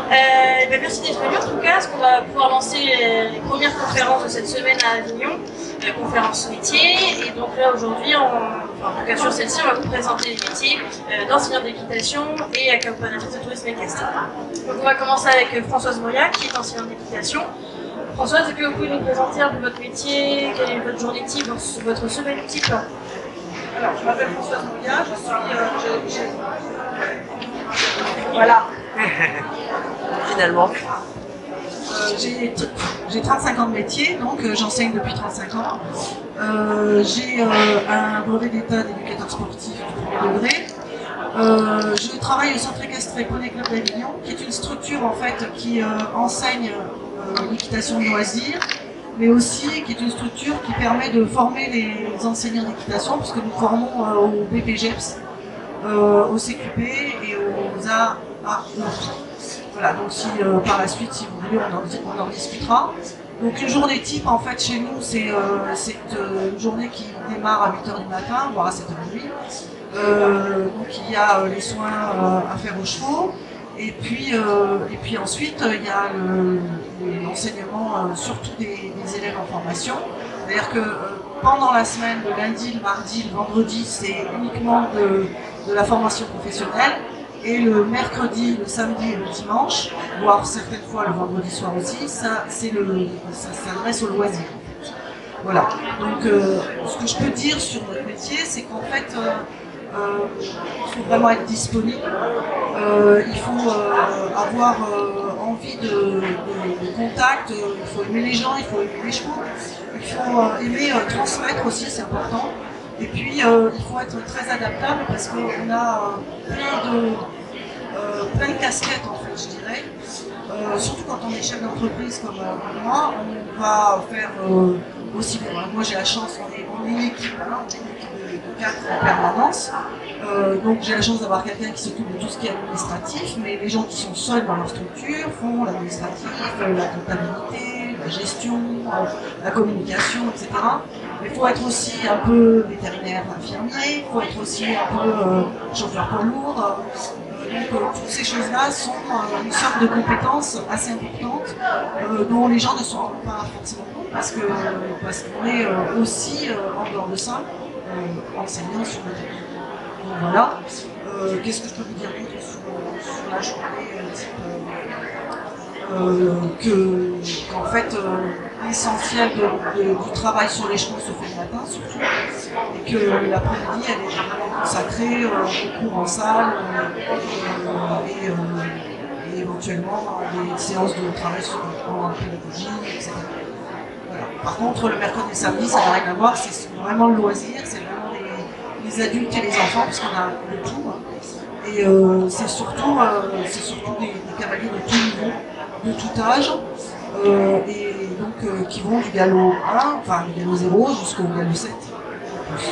Merci d'être venu en tout cas, parce qu'on va pouvoir lancer les premières conférences de cette semaine à Avignon, conférences métiers. Et donc là aujourd'hui, en tout cas sur celle-ci, on va vous présenter les métiers d'enseignant d'équitation et accompagnatrice de tourisme équestre. Donc on va commencer avec Françoise Moya, qui est enseignante d'équitation. Françoise, est-ce que vous pouvez nous présenter un peu votre métier, quelle est votre journée type, votre semaine type? Alors, je m'appelle Françoise Moya, je suis... Voilà. Finalement. J'ai 35 ans de métier, donc j'enseigne depuis 35 ans. J'ai un brevet d'état d'éducateur sportif du premier degré. Je travaille au Centre équestre et poney club d'Avignon, qui est une structure en fait qui enseigne l'équitation de loisirs, mais aussi qui est une structure qui permet de former les enseignants d'équitation, puisque nous formons au BPGEPS, au CQP et aux AAE. Voilà, donc si par la suite, si vous voulez, on en discutera. Donc une journée type, en fait, chez nous, c'est une journée qui démarre à 8h du matin, voire à 7h30. Donc il y a les soins à faire aux chevaux. Et puis ensuite, il y a l'enseignement, surtout des élèves en formation. C'est-à-dire que pendant la semaine, le lundi, le mardi, le vendredi, c'est uniquement de la formation professionnelle. Et le mercredi, le samedi et le dimanche, voire certaines fois le vendredi soir aussi, ça s'adresse au loisir. Voilà. Donc ce que je peux dire sur notre métier, c'est qu'en fait, il faut vraiment être disponible, il faut avoir envie de contact, il faut aimer les gens, il faut aimer les chevaux, il faut aimer transmettre aussi, c'est important. Et puis il faut être très adaptable parce qu'on a plein de casquettes en fait, je dirais. Surtout quand on est chef d'entreprise comme moi, on va faire aussi, moi j'ai la chance, on est une équipe, hein, on est une équipe de 4 en permanence. Donc j'ai la chance d'avoir quelqu'un qui s'occupe de tout ce qui est administratif, mais les gens qui sont seuls dans leur structure font l'administratif, la comptabilité, la gestion, la communication, etc. Mais il faut être aussi un peu vétérinaire infirmier, il faut être aussi un peu chauffeur poids lourd. Donc toutes ces choses-là sont une sorte de compétences assez importantes dont les gens ne se rendent pas forcément compte parce qu'on est aussi, en dehors de ça, enseignant sur le terrain. Donc voilà. Qu'est-ce que je peux vous dire d'autre sur la journée qu'en fait l'essentiel du travail sur les chevaux se fait le matin surtout, et que l'après-midi elle est vraiment consacrée aux cours en salle et éventuellement des séances de travail sur en pédagogie, etc. Voilà. Par contre le mercredi et le samedi ça n'a rien à voir, c'est vraiment le loisir, c'est vraiment les adultes et les enfants parce qu'on a de tout, hein. Et c'est surtout des cavaliers de tout niveau, de tout âge, et donc qui vont du galop 1, enfin du galop 0 jusqu'au galop 7. Est-ce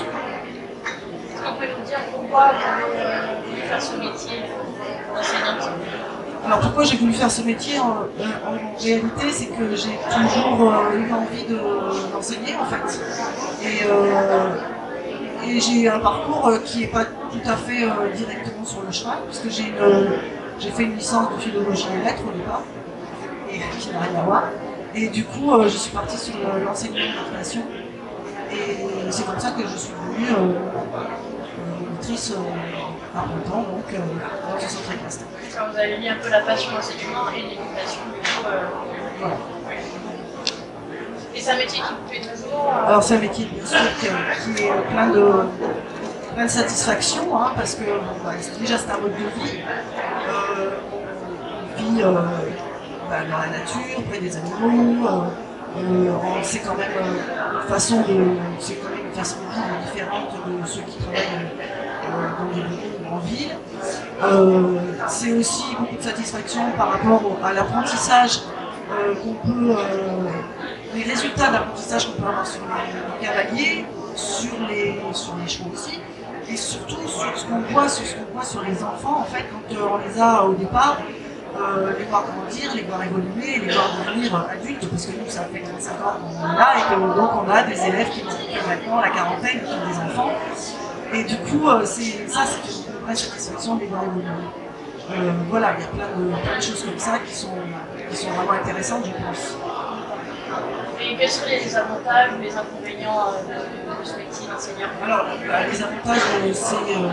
qu'on peut nous dire pourquoi vous voulez faire ce métier d'enseignante? Alors pourquoi j'ai voulu faire ce métier en réalité, c'est que j'ai toujours eu envie d'enseigner en fait. Et j'ai un parcours qui n'est pas tout à fait directement sur le cheval, puisque j'ai fait une licence de philologie et lettres au départ, et qui n'a rien à voir. Et du coup, je suis partie sur l'enseignement de l'équitation. Et c'est comme ça que je suis devenue autrice à mon temps, donc dans ce centre équestre. Vous avez mis un peu la passion de l'enseignement et l'équitation, du coup. Voilà. Et c'est un métier qui vous plaît toujours? Alors c'est un métier bien sûr qui est plein de satisfaction, hein, parce que déjà c'est un mode de vie. On vit dans la nature, près des animaux. C'est quand même une façon de vivre différente de ceux qui travaillent dans des bureaux ou en ville. C'est aussi beaucoup de satisfaction par rapport à l'apprentissage les résultats d'apprentissage qu'on peut avoir sur les cavaliers, sur les chevaux aussi, et surtout sur ce qu'on voit sur les enfants en fait quand on les a au départ, les voir grandir, les voir évoluer, les voir devenir adultes, parce que nous ça fait 35 ans qu'on est là et que donc on a des élèves qui ont maintenant la quarantaine, qui ont des enfants, et du coup c'est une vraie satisfaction de les voir évoluer. Voilà, il y a plein de choses comme ça qui sont vraiment intéressantes, je pense. Et quels sont les avantages ou les inconvénients de ce métier d'enseignant? Alors, les avantages,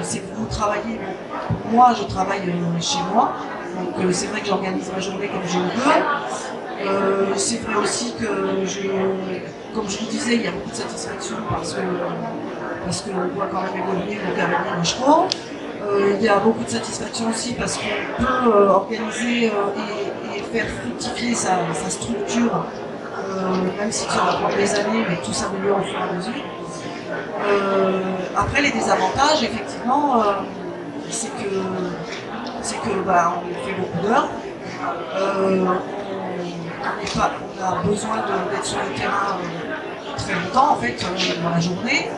c'est que vous travaillez. Moi, je travaille chez moi, donc c'est vrai que j'organise ma journée comme je le veux. C'est vrai aussi que, comme je vous disais, il y a beaucoup de satisfaction parce qu'on doit quand même évoluer le carrière de chevaux. Il y a beaucoup de satisfaction aussi parce qu'on peut organiser et faire fructifier sa structure. Même si ça va prendre des années, mais tout s'améliore au fur et à mesure. Après, les désavantages, effectivement, c'est que bah, on fait beaucoup d'heures. On a besoin d'être sur le terrain très longtemps, en fait, dans la journée.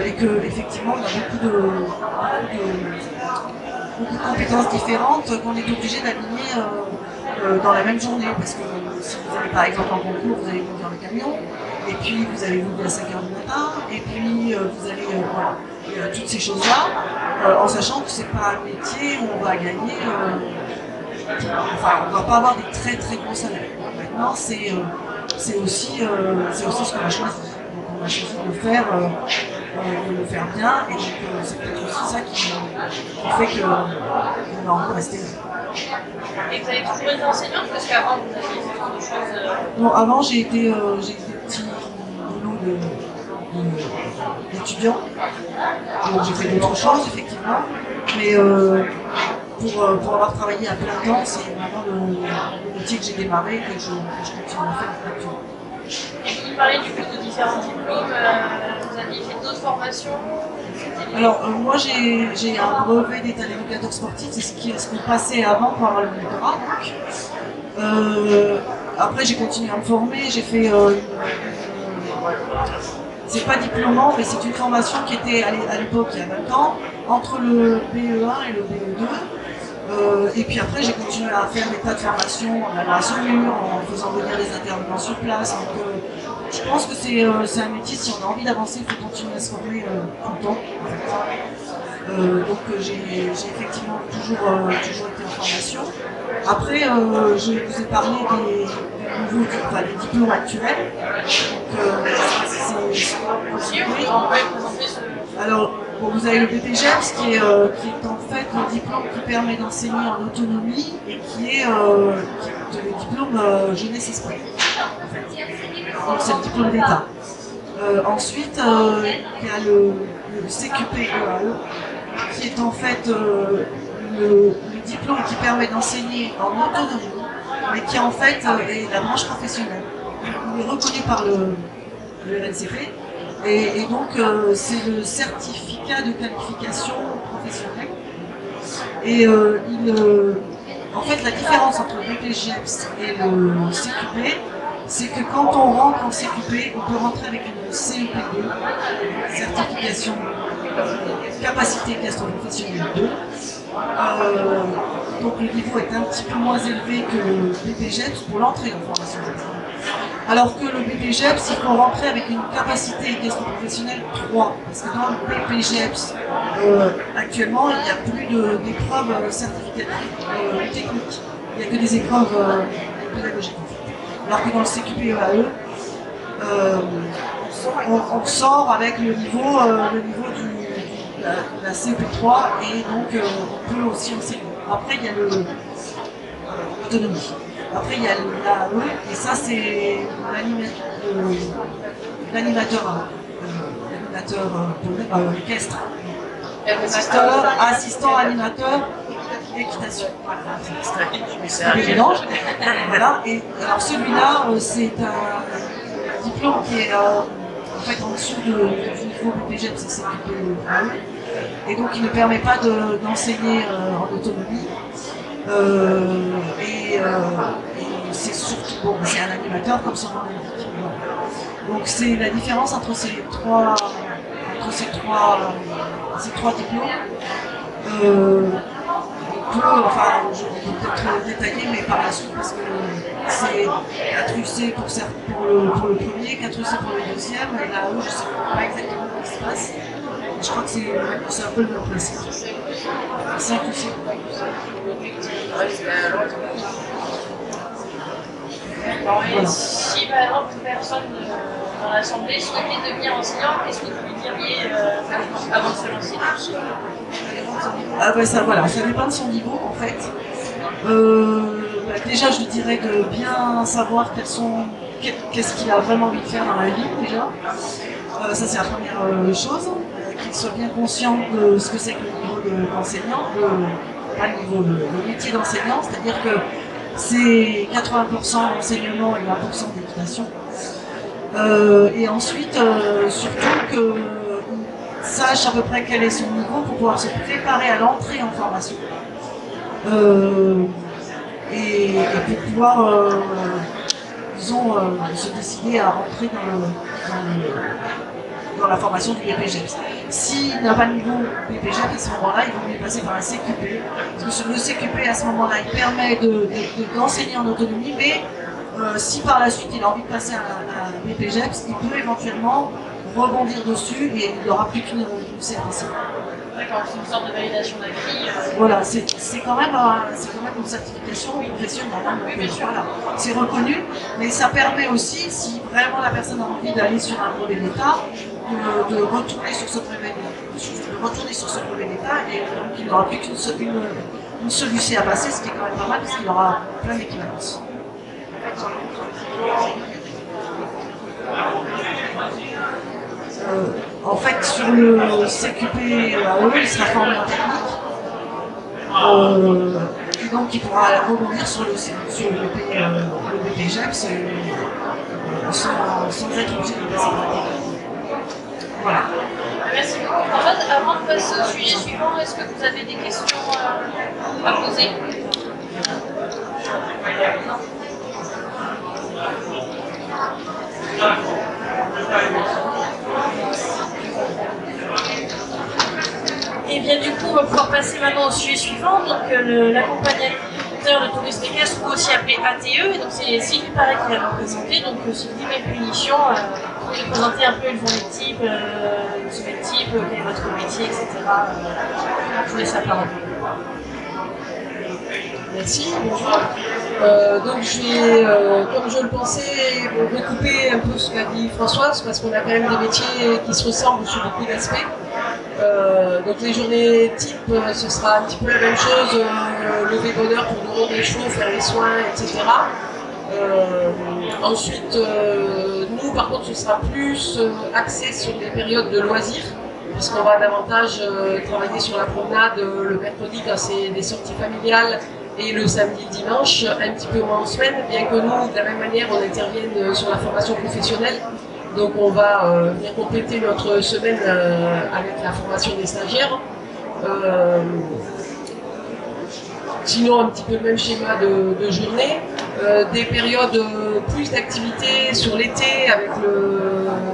Et qu'effectivement, on a beaucoup de compétences différentes qu'on est obligé d'aligner dans la même journée. Parce que si vous allez par exemple en concours, vous allez conduire le camion, et puis vous allez vous lever à 5 h du matin, et puis vous allez voilà, toutes ces choses-là, en sachant que c'est pas un métier où on va gagner, enfin on va pas avoir des très très gros salaires. Maintenant c'est aussi ce qu'on a choisi. Donc on a choisi de le faire bien, et donc c'est peut-être aussi ça qui fait qu'on a envie de rester là. Et vous avez toujours été enseignante parce qu'avant vous aviez fait autre chose Non, avant j'ai été petit boulot d'étudiant. Donc j'ai fait d'autres choses effectivement. Mais pour avoir travaillé à plein temps, c'est vraiment le métier que j'ai démarré et que je continue à faire actuellement. Et vous nous parlez du coup de différents diplômes, vous aviez fait d'autres formations? Alors moi j'ai un brevet d'état d'éducateur sportif, c'est ce qu'on passait avant pour avoir le doctorat. Après j'ai continué à me former, j'ai fait c'est pas diplômant, mais c'est une formation qui était à l'époque il y a 20 ans, entre le BE1 et le BE2. Et puis après j'ai continué à faire des tas de formations en allant à Saumur, en faisant venir des intervenants sur place. Donc je pense que c'est un métier, si on a envie d'avancer, il faut continuer à se former tout le temps. Donc j'ai effectivement toujours été en formation. Après, je vous ai parlé des diplômes actuels. Donc, je sais pas si c'est Oui, on peut présenter ce... Alors, bon, vous avez le BPGEPS qui est en fait le diplôme qui permet d'enseigner en autonomie et qui est le diplôme jeunesse esprit. Donc c'est le diplôme d'État. Ensuite, il y a le CQP-EAE qui est en fait le diplôme qui permet d'enseigner en autonomie, mais qui en fait est la branche professionnelle. Il est reconnu par le RNCP, et donc c'est le certificat de qualification professionnelle. Et en fait, la différence entre le BPGEPS et le CQP, c'est que quand on rentre en CQP, on peut rentrer avec une CEP2, certification capacité gastro-professionnelle 2. Donc le niveau est un petit peu moins élevé que le BPGEPS pour l'entrée en formation. Alors que le BPGEPS, il faut rentrer avec une capacité gastro-professionnelle 3. Parce que dans le BPGEPS, actuellement, il n'y a plus d'épreuves certificatives techniques. Il n'y a que des épreuves pédagogiques. Alors que dans le CQP-EAE, on sort avec le niveau de la CP3, et donc on peut aussi enseigner. Après, il y a l'autonomie. Après, il y a l'AE, et ça, c'est l'animateur équestre. Assistant animateur équitation. C'est un mélange. Voilà. Et alors celui-là, c'est un diplôme qui est en fait en dessous du niveau BPGEPS, c'est CQP-EAE. Et donc il ne permet pas d'enseigner en autonomie. Et c'est surtout, bon, c'est un animateur comme son nom l'indique. Donc c'est la différence entre ces trois diplômes. On peut peut-être détailler, mais par la suite, parce que c'est 4UC pour le premier, 4UC pour le deuxième, et là, je ne sais pas exactement ce qui se passe. Je crois que c'est un peu le même principe. C'est inclusif. Et si par exemple une personne dans l'Assemblée souhaitait devenir enseignant, qu'est-ce que vous lui diriez avant de se lancer? Ah ben ça, voilà, ça dépend de son niveau en fait. Déjà, je lui dirais de bien savoir qu'est-ce qu'il a vraiment envie de faire dans la vie déjà. Ça c'est la première chose. Qu'il soit bien conscient de ce que c'est que le niveau d'enseignant, pas le niveau, le métier d'enseignant, c'est-à-dire que c'est 80% d'enseignement et 20% d'éducation. Et ensuite, surtout que sache à peu près quel est son niveau pour pouvoir se préparer à l'entrée en formation. Et pour pouvoir, disons, se décider à rentrer dans la formation du BPGEPS. S'il n'a pas le niveau BPGEPS, à ce moment-là, il vaut mieux passer par un CQP. Parce que le CQP, à ce moment-là, il permet d'enseigner en autonomie, mais si par la suite il a envie de passer à un BPGEPS, il peut éventuellement rebondir dessus et il n'aura plus qu'une CRC. D'accord, c'est une sorte de validation d'acquis. Voilà, c'est quand même une certification professionnelle. Hein, voilà. C'est reconnu, mais ça permet aussi, si vraiment la personne a envie d'aller sur un brevet d'État, de retourner sur ce brevet d'État et donc il n'aura plus qu'une solution à passer, ce qui est quand même pas mal parce qu'il aura plein d'équivalences. En fait, sur le CQP AE, il sera formé en technique. Et donc, il pourra rebondir sur le BPGEPS sans être obligé de passer par la technique. Voilà. Merci beaucoup. En fait, avant de passer au sujet suivant, est-ce que vous avez des questions à poser? Non. Et bien du coup, on va pouvoir passer maintenant au sujet suivant, donc l'accompagnateur de tourisme équestre, ou aussi appelé ATE, et donc c'est Sylvie Paré qui va nous présenter, donc Sylvie, mes punitions, pour nous présenter un peu une journée type, une semaine type, quel est votre métier, etc. Je vous laisse la parole. Merci, bonjour. Donc je vais, comme je le pensais, recouper un peu ce qu'a dit Françoise, parce qu'on a quand même des métiers qui se ressemblent sur beaucoup d'aspects. Donc les journées type, ce sera un petit peu la même chose, lever bonne heure pour nourrir les chevaux, faire les soins, etc. Ensuite, nous par contre, ce sera plus axé sur des périodes de loisirs, puisqu'on va davantage travailler sur la promenade le mercredi quand c'est des sorties familiales, et le samedi, dimanche, un petit peu moins en semaine, bien que nous, de la même manière, on intervienne sur la formation professionnelle. Donc on va venir compléter notre semaine avec la formation des stagiaires. Sinon, un petit peu le même schéma de journée. Des périodes plus d'activité sur l'été avec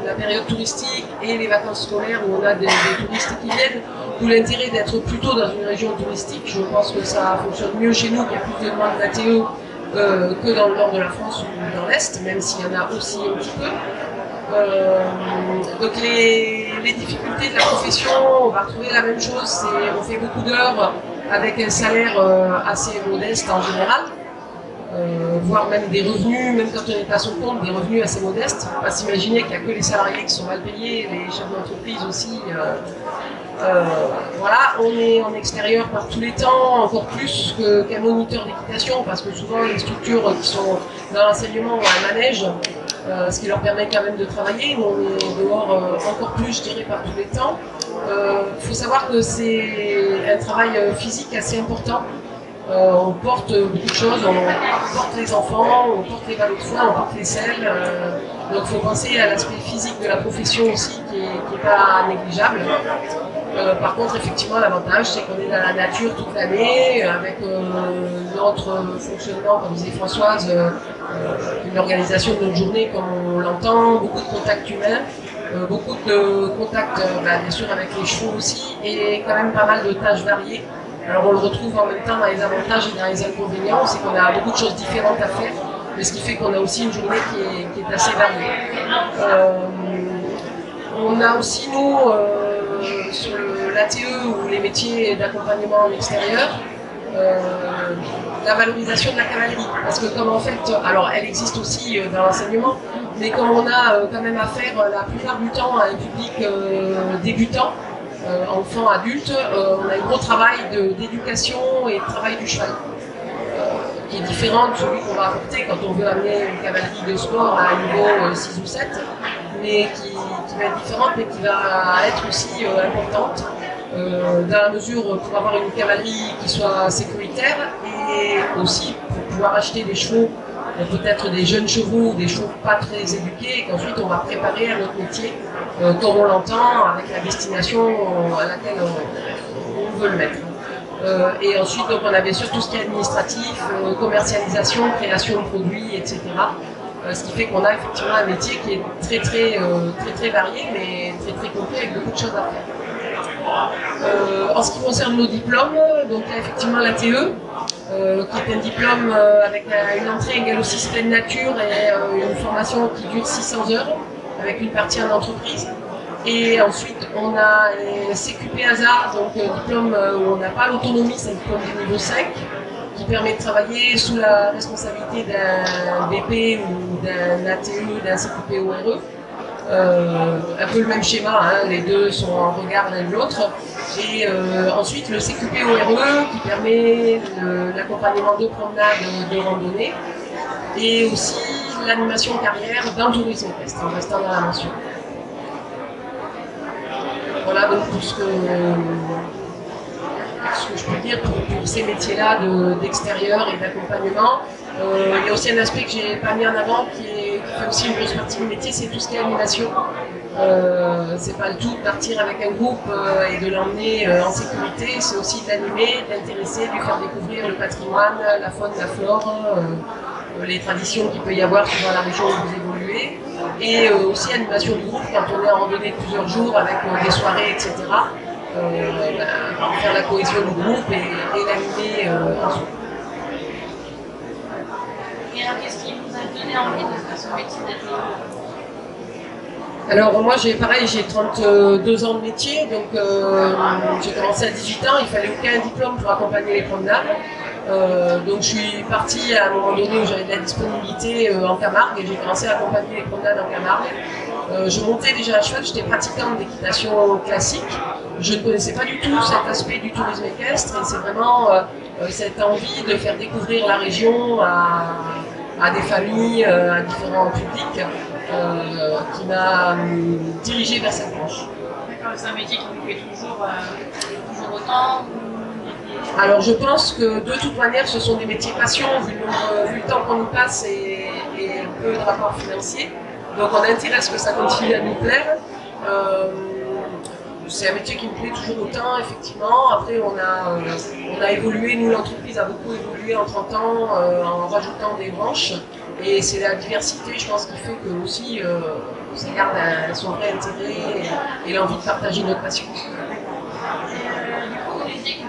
la période touristique et les vacances scolaires où on a des touristes qui viennent. D'où l'intérêt d'être plutôt dans une région touristique. Je pense que ça fonctionne mieux chez nous, qu'il y a plus de demandes d'ATE que dans le nord de la France ou dans l'Est, même s'il y en a aussi un petit peu. Donc les difficultés de la profession, on va retrouver la même chose, on fait beaucoup d'heures avec un salaire assez modeste en général, voire même des revenus, même quand on est à son compte, des revenus assez modestes. On va s'imaginer qu'il n'y a que les salariés qui sont mal payés, les chefs d'entreprise aussi. Voilà, on est en extérieur par tous les temps, encore plus qu'un moniteur d'équitation, parce que souvent les structures qui sont dans l'enseignement ont un manège, ce qui leur permet quand même de travailler. Nous, on est dehors encore plus, je dirais, par tous les temps. Il faut savoir que c'est un travail physique assez important. On porte beaucoup de choses, on porte les enfants, on porte les ballots de foin, on porte les selles. Donc il faut penser à l'aspect physique de la profession aussi, qui n'est pas négligeable. Par contre, effectivement, l'avantage, c'est qu'on est dans la nature toute l'année, avec notre fonctionnement, comme disait Françoise, une organisation de notre journée comme on l'entend, beaucoup de contacts humains, beaucoup de contacts, bien sûr, avec les chevaux aussi, et quand même pas mal de tâches variées. Alors on le retrouve en même temps dans les avantages et dans les inconvénients, c'est qu'on a beaucoup de choses différentes à faire, mais ce qui fait qu'on a aussi une journée qui est assez variée. On a aussi, nous, sur l'ATE ou les métiers d'accompagnement en extérieur, la valorisation de la cavalerie. Parce que comme en fait, alors elle existe aussi dans l'enseignement, mais comme on a quand même affaire la plupart du temps à un public débutant, enfants, adultes, on a un gros travail d'éducation et de travail du cheval. Qui est différent de celui qu'on va apporter quand on veut amener une cavalerie de sport à un niveau 6 ou 7, mais qui va être différente, mais qui va être aussi importante, dans la mesure pour avoir une cavalerie qui soit sécuritaire et aussi pour pouvoir acheter des chevaux, peut-être des jeunes chevaux, des chevaux pas très éduqués, et qu'ensuite on va préparer à notre métier, comme on l'entend, avec la destination à laquelle on veut le mettre. Et ensuite, donc, on a bien sûr tout ce qui est administratif, commercialisation, création de produits, etc. Ce qui fait qu'on a effectivement un métier qui est très varié, mais très complet avec beaucoup de choses à faire. En ce qui concerne nos diplômes, donc il y a effectivement l'ATE, qui est un diplôme avec une entrée égale au 6 pleine nature et une formation qui dure 600 heures, avec une partie en entreprise. Et ensuite, on a un CQP hasard, donc un diplôme où on n'a pas l'autonomie, c'est un diplôme de niveau 5, qui permet de travailler sous la responsabilité d'un BP ou d'un ATE, d'un CQP ORE. Un peu le même schéma, hein, les deux sont en regard l'un de l'autre. Et ensuite, le CQP ORE qui permet l'accompagnement de promenade, de randonnée, et aussi l'animation carrière dans le tourisme équestre, en restant dans la mention. Voilà donc pour ce que je peux dire pour ces métiers-là d'extérieur et d'accompagnement. Il y a aussi un aspect que je n'ai pas mis en avant qui fait aussi une grosse partie du métier, c'est tout ce qui est animation. C'est pas le tout de partir avec un groupe et de l'emmener en sécurité, c'est aussi d'animer, d'intéresser, de lui faire découvrir le patrimoine, la faune, la flore, les traditions qu'il peut y avoir suivant la région où vous évoluez. Et aussi animation du groupe quand on est en randonnée de plusieurs jours avec des soirées, etc. Faire la cohésion du groupe et l'animer ensuite. Et alors, qu'est-ce qui vous a donné envie de faire ce métier d'être? Alors moi j'ai 32 ans de métier, donc j'ai commencé à 18 ans, il fallait aucun diplôme pour accompagner les promenades. Donc je suis partie à un moment donné où j'avais de la disponibilité en Camargue et j'ai commencé à accompagner les promenades en Camargue. Je montais déjà à cheval, j'étais pratiquante d'équitation classique. Je ne connaissais pas du tout cet aspect du tourisme équestre et c'est vraiment cette envie de faire découvrir la région à des familles, à différents publics qui m'a dirigée vers cette branche. D'accord, c'est un métier qui vous plaît toujours autant? Alors je pense que de toute manière ce sont des métiers passion vu le temps qu'on y passe et un peu de rapport financier. Donc on a intérêt à ce que ça continue à nous plaire. C'est un métier qui me plaît toujours autant, effectivement. Après on a évolué, nous l'entreprise a beaucoup évolué en 30 ans en rajoutant des branches. Et c'est la diversité, je pense, qui fait que aussi ça garde son vrai intérêt et l'envie de partager notre passion.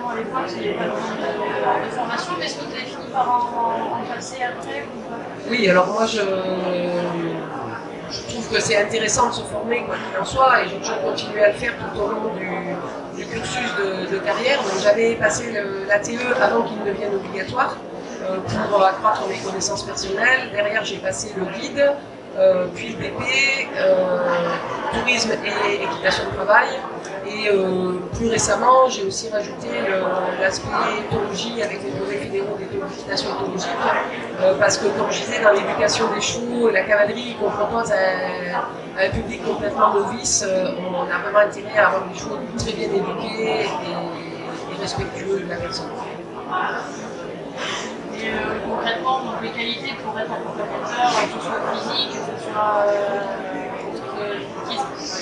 À l'époque, il n'y avait pas de formation, mais est-ce que vous avez fini par en passer après ou pas? Oui, alors moi je trouve que c'est intéressant de se former quoi qu'il en soit et j'ai toujours continué à le faire tout au long du cursus de carrière. Donc j'avais passé l'ATE avant qu'il ne devienne obligatoire pour accroître mes connaissances personnelles. Derrière j'ai passé le guide, puis le BP, tourisme et équitation de travail. Et plus récemment, j'ai aussi rajouté l'aspect éthologie avec les brevets fédéraux d'équitation éthologique, parce que comme je disais, dans l'éducation des chevaux, la cavalerie qu'on propose à un public complètement novice, on a vraiment intérêt à avoir des chevaux très bien éduqués et respectueux de la personne. Et concrètement, donc, les qualités pour être accompagnateur, que ce soit physique, que ce soit...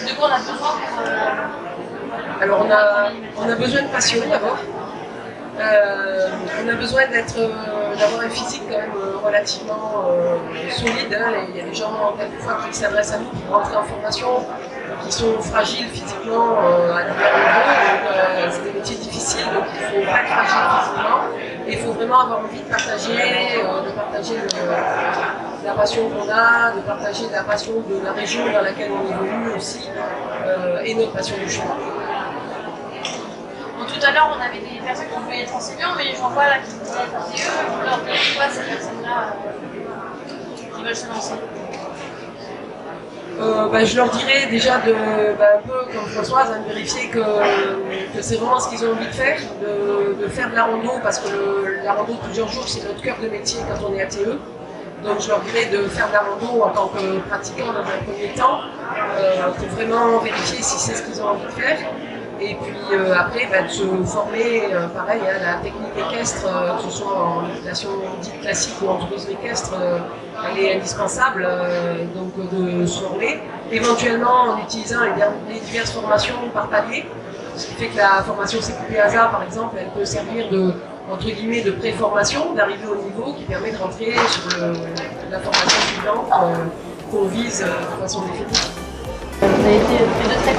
de quoi on a besoin pour... Alors on a besoin de passion d'abord. On a besoin d'avoir un physique quand même relativement solide. Hein. Il y a des gens quelquefois qui s'adressent à nous pour rentrer en formation qui sont fragiles physiquement à divers niveaux. C'est des métiers difficiles, donc il ne faut pas être fragile physiquement. Et il faut vraiment avoir envie de partager la passion qu'on a, de partager la passion de la région dans laquelle on évolue aussi, et notre passion du chemin. Bon, tout à l'heure, on avait des personnes qui voulaient être enseignants, mais j'en vois là qui disaient RTE, vous leur direz quoi ces personnes-là qui veulent se lancer? Je leur dirais déjà de, un peu comme Françoise, de vérifier que c'est vraiment ce qu'ils ont envie de faire de la rando, parce que la rando de plusieurs jours, c'est notre cœur de métier quand on est ATE. Donc je leur dirais de faire de la rando en tant que pratiquant dans un premier temps, pour vraiment vérifier si c'est ce qu'ils ont envie de faire. Et puis après, de se former, pareil, la technique équestre, que ce soit en équitation dite classique ou en tourisme équestre, elle est indispensable, donc de se former, éventuellement en utilisant les diverses formations par palier, ce qui fait que la formation CQP-ASA, par exemple, elle peut servir de, entre guillemets, de pré-formation, d'arriver au niveau qui permet de rentrer sur la formation suivante qu'on vise de façon définitive. Vous avez été tous les deux très